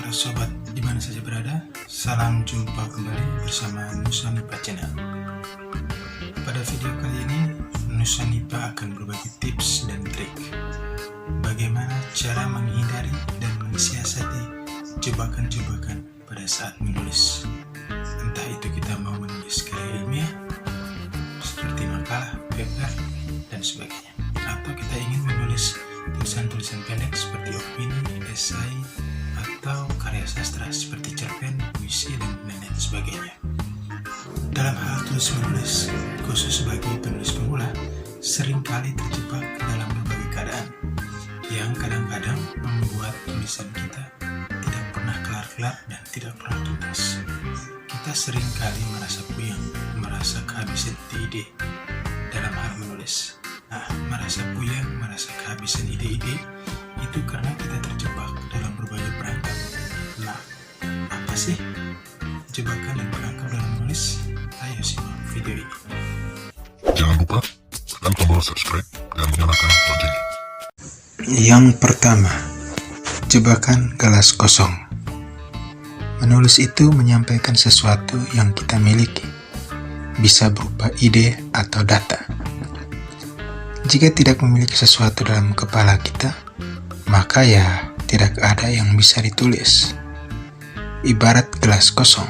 Halo sobat, dimana saja berada, salam jumpa kembali bersama Nusa Nipa Channel. Pada video kali ini, Nusa Nipa akan berbagi tips dan trik bagaimana cara menghindari dan mensiasati jebakan-jebakan pada saat menulis. Entah itu kita mau menulis karya ilmiah, seperti makalah, paper, dan sebagainya, atau kita ingin menulis tulisan-tulisan pendek seperti opini, esai, atau karya sastra seperti cerpen, puisi, dan lain sebagainya. Dalam hal tulis-menulis, khusus bagi penulis pemula, seringkali terjebak dalam berbagai keadaan yang kadang-kadang membuat tulisan kita tidak pernah kelar-kelar dan tidak pernah tuntas. Kita seringkali merasa puyeng, merasa kehabisan ide dalam hal menulis. Merasa puyeng, merasa kehabisan ide-ide itu karena kita terjebak dalam berbagai perangkap. Apa sih jebakan dan perangkap dalam menulis? Ayo simak video ini. Jangan lupa tekan tombol subscribe dan nyalakan loncengnya. Yang pertama, jebakan gelas kosong. Menulis itu menyampaikan sesuatu yang kita miliki, bisa berupa ide atau data. Jika tidak memiliki sesuatu dalam kepala kita, maka ya tidak ada yang bisa ditulis. Ibarat gelas kosong,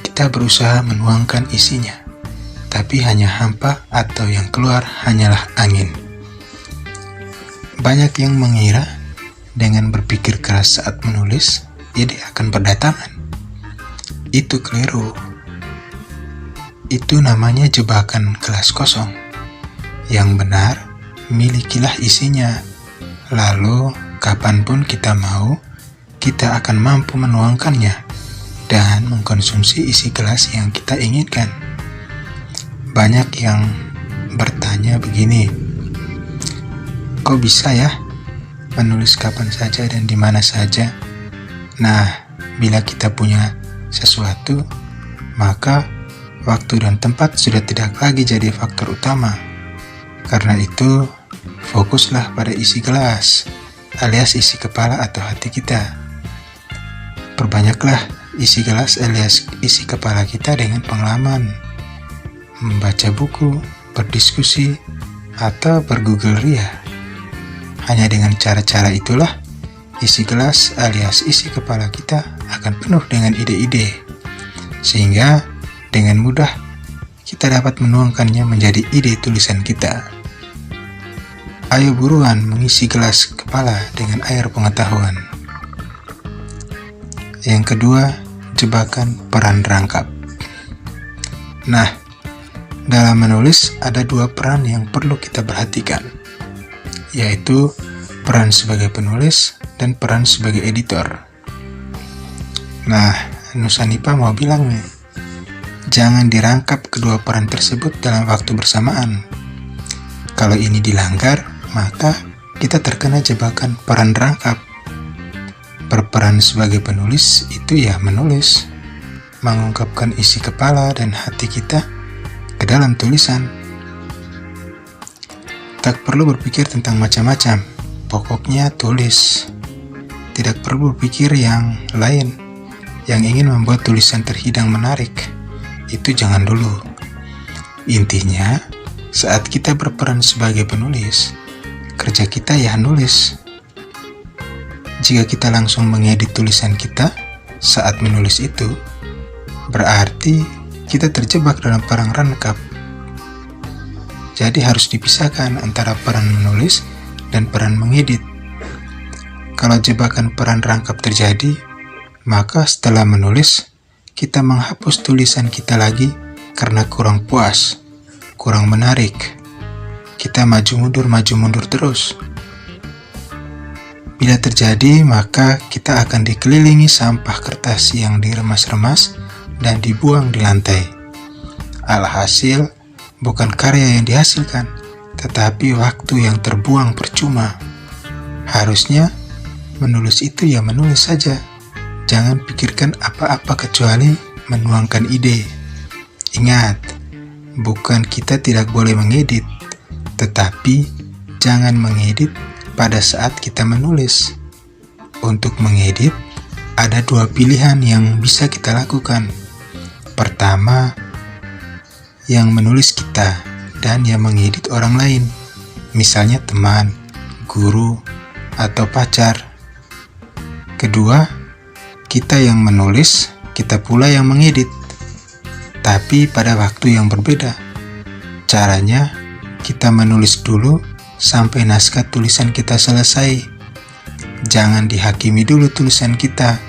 kita berusaha menuangkan isinya, tapi hanya hampa atau yang keluar hanyalah angin. Banyak yang mengira dengan berpikir keras saat menulis, ide akan berdatangan. Itu keliru. Itu namanya jebakan gelas kosong. Yang benar, milikilah isinya. Lalu, kapanpun kita mau, kita akan mampu menuangkannya dan mengkonsumsi isi gelas yang kita inginkan. Banyak yang bertanya begini, kok bisa ya menulis kapan saja dan di mana saja? Bila kita punya sesuatu, maka waktu dan tempat sudah tidak lagi jadi faktor utama. Karena itu, fokuslah pada isi gelas, alias isi kepala atau hati kita. Perbanyaklah isi gelas alias isi kepala kita dengan pengalaman, membaca buku, berdiskusi, atau bergoogle ria. Hanya dengan cara-cara itulah, isi gelas alias isi kepala kita akan penuh dengan ide-ide, sehingga dengan mudah kita dapat menuangkannya menjadi ide tulisan kita. Ayo buruan mengisi gelas kepala dengan air pengetahuan. Yang kedua, jebakan peran rangkap. Dalam menulis ada dua peran yang perlu kita perhatikan, yaitu peran sebagai penulis dan peran sebagai editor. Nusa Nipa mau bilang nih, jangan dirangkap kedua peran tersebut dalam waktu bersamaan. Kalau ini dilanggar, maka kita terkena jebakan peran rangkap. Berperan sebagai penulis itu ya menulis, mengungkapkan isi kepala dan hati kita ke dalam tulisan. Tak perlu berpikir tentang macam-macam, pokoknya tulis. Tidak perlu berpikir yang lain, yang ingin membuat tulisan terhidang menarik. Itu jangan dulu. Intinya, saat kita berperan sebagai penulis, kerja kita ya nulis. Jika kita langsung mengedit tulisan kita saat menulis itu, berarti kita terjebak dalam peran rangkap. Jadi harus dipisahkan antara peran menulis dan peran mengedit. Kalau jebakan peran rangkap terjadi, maka setelah menulis, kita menghapus tulisan kita lagi karena kurang puas, kurang menarik. Kita maju mundur terus. Bila terjadi, maka kita akan dikelilingi sampah kertas yang diremas-remas dan dibuang di lantai. Alhasil, bukan karya yang dihasilkan, tetapi waktu yang terbuang percuma. Harusnya, menulis itu ya menulis saja. Jangan pikirkan apa-apa kecuali menuangkan ide. Ingat, bukan kita tidak boleh mengedit, tetapi jangan mengedit pada saat kita menulis. Untuk mengedit, ada dua pilihan yang bisa kita lakukan. Pertama, yang menulis kita dan yang mengedit orang lain, misalnya teman, guru, atau pacar. Kedua, kita yang menulis, kita pula yang mengedit, tapi pada waktu yang berbeda. Caranya, kita menulis dulu sampai naskah tulisan kita selesai. Jangan dihakimi dulu tulisan kita.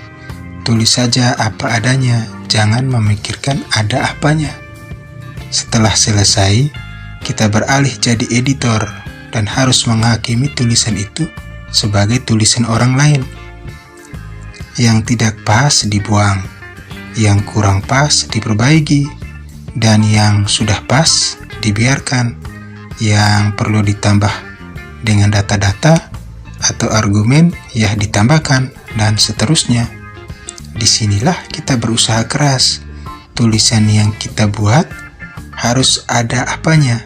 Tulis saja apa adanya, jangan memikirkan ada apanya. Setelah selesai, kita beralih jadi editor dan harus menghakimi tulisan itu sebagai tulisan orang lain. Yang tidak pas dibuang, yang kurang pas diperbaiki, dan yang sudah pas dibiarkan. Yang perlu ditambah dengan data-data atau argumen ya ditambahkan, dan seterusnya. Disinilah kita berusaha keras. Tulisan yang kita buat harus ada apanya,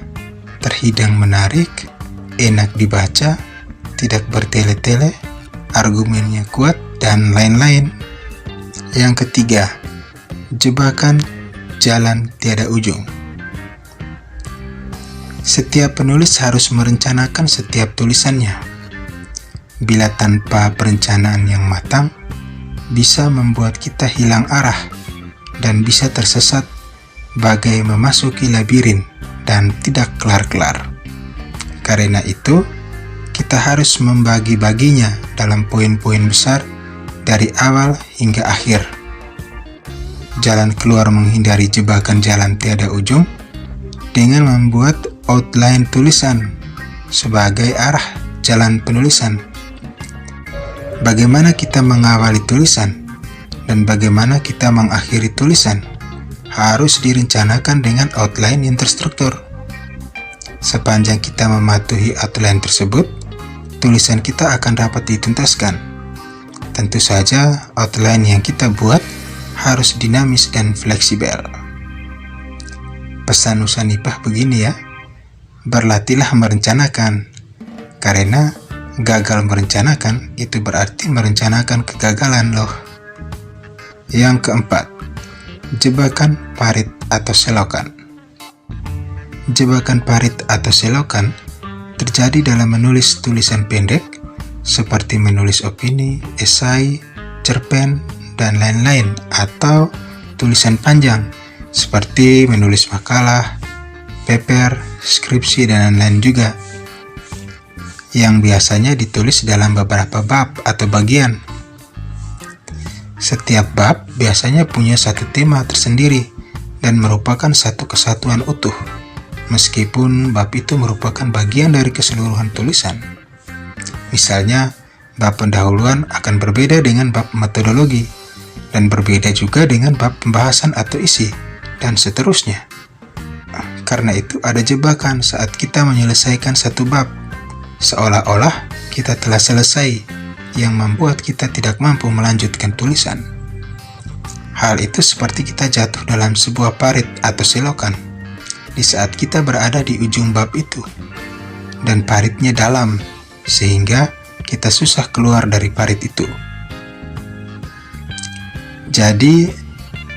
terhidang menarik, enak dibaca, tidak bertele-tele, argumennya kuat, dan lain-lain. Yang ketiga, jebakan jalan tiada ujung. Setiap penulis harus merencanakan setiap tulisannya. Bila tanpa perencanaan yang matang, bisa membuat kita hilang arah dan bisa tersesat bagai memasuki labirin dan tidak kelar-kelar. Karena itu, kita harus membagi-baginya dalam poin-poin besar dari awal hingga akhir. Jalan keluar menghindari jebakan jalan tiada ujung dengan membuat outline tulisan sebagai arah jalan penulisan. Bagaimana kita mengawali tulisan dan bagaimana kita mengakhiri tulisan harus direncanakan dengan outline yang terstruktur. Sepanjang kita mematuhi outline tersebut, tulisan kita akan dapat dituntaskan. Tentu saja outline yang kita buat harus dinamis dan fleksibel. Pesan Nusanipah begini ya, berlatihlah merencanakan, karena gagal merencanakan itu berarti merencanakan kegagalan loh. Yang keempat, jebakan parit atau selokan. Jebakan parit atau selokan terjadi dalam menulis tulisan pendek seperti menulis opini, esai, cerpen, dan lain-lain, atau tulisan panjang seperti menulis makalah, paper, skripsi, dan lain-lain juga, yang biasanya ditulis dalam beberapa bab atau bagian. Setiap bab biasanya punya satu tema tersendiri dan merupakan satu kesatuan utuh, meskipun bab itu merupakan bagian dari keseluruhan tulisan. Misalnya, bab pendahuluan akan berbeda dengan bab metodologi, dan berbeda juga dengan bab pembahasan atau isi, dan seterusnya. Karena itu ada jebakan saat kita menyelesaikan satu bab, seolah-olah kita telah selesai, yang membuat kita tidak mampu melanjutkan tulisan. Hal itu seperti kita jatuh dalam sebuah parit atau selokan di saat kita berada di ujung bab itu, dan paritnya dalam, sehingga kita susah keluar dari parit itu. Jadi,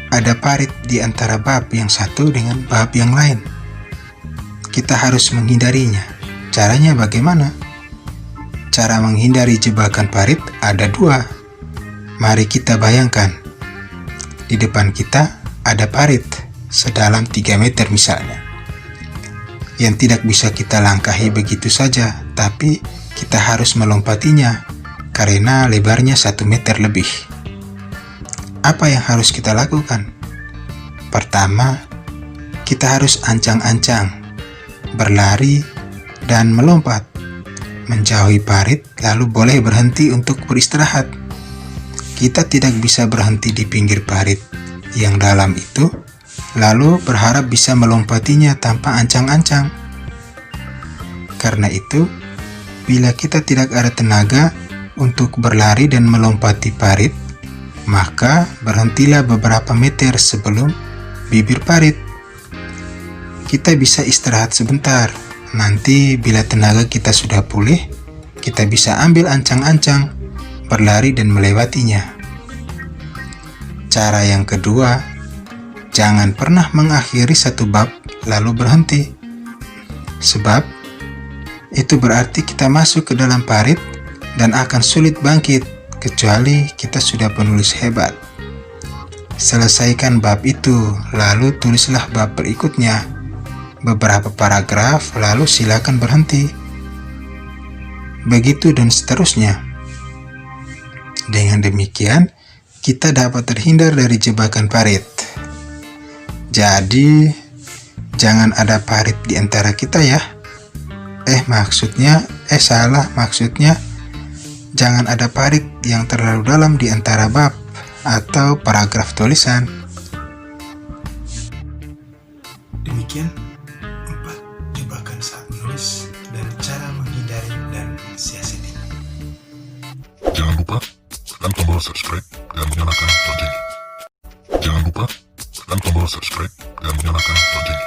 ada parit di antara bab yang satu dengan bab yang lain. Kita harus menghindarinya. Caranya bagaimana? Cara menghindari jebakan parit ada dua. Mari kita bayangkan. Di depan kita ada parit sedalam 3 meter misalnya, yang tidak bisa kita langkahi begitu saja, tapi kita harus melompatinya karena lebarnya 1 meter lebih. Apa yang harus kita lakukan? Pertama, kita harus ancang-ancang, berlari, dan melompat, menjauhi parit, lalu boleh berhenti untuk beristirahat. Kita tidak bisa berhenti di pinggir parit yang dalam itu, lalu berharap bisa melompatinya tanpa ancang-ancang. Karena itu, bila kita tidak ada tenaga untuk berlari dan melompati parit, maka berhentilah beberapa meter sebelum bibir parit. Kita bisa istirahat sebentar. Nanti bila tenaga kita sudah pulih, kita bisa ambil ancang-ancang, berlari dan melewatinya. Cara yang kedua, jangan pernah mengakhiri satu bab lalu berhenti. Sebab itu berarti kita masuk ke dalam parit dan akan sulit bangkit kecuali kita sudah penulis hebat. Selesaikan bab itu, lalu tulislah bab berikutnya. Beberapa paragraf, lalu silakan berhenti. Begitu dan seterusnya. Dengan demikian, kita dapat terhindar dari jebakan parit. Jadi, jangan ada parit di antara kita ya. Maksudnya, jangan ada parit yang terlalu dalam di antara bab atau paragraf tulisan. Demikian 4 jebakan saat menulis dan cara menghindari dan mensiasatinya. Jangan lupa tekan tombol subscribe dan nyalakan loncengnya. Jangan lupa tekan tombol subscribe dan nyalakan loncengnya.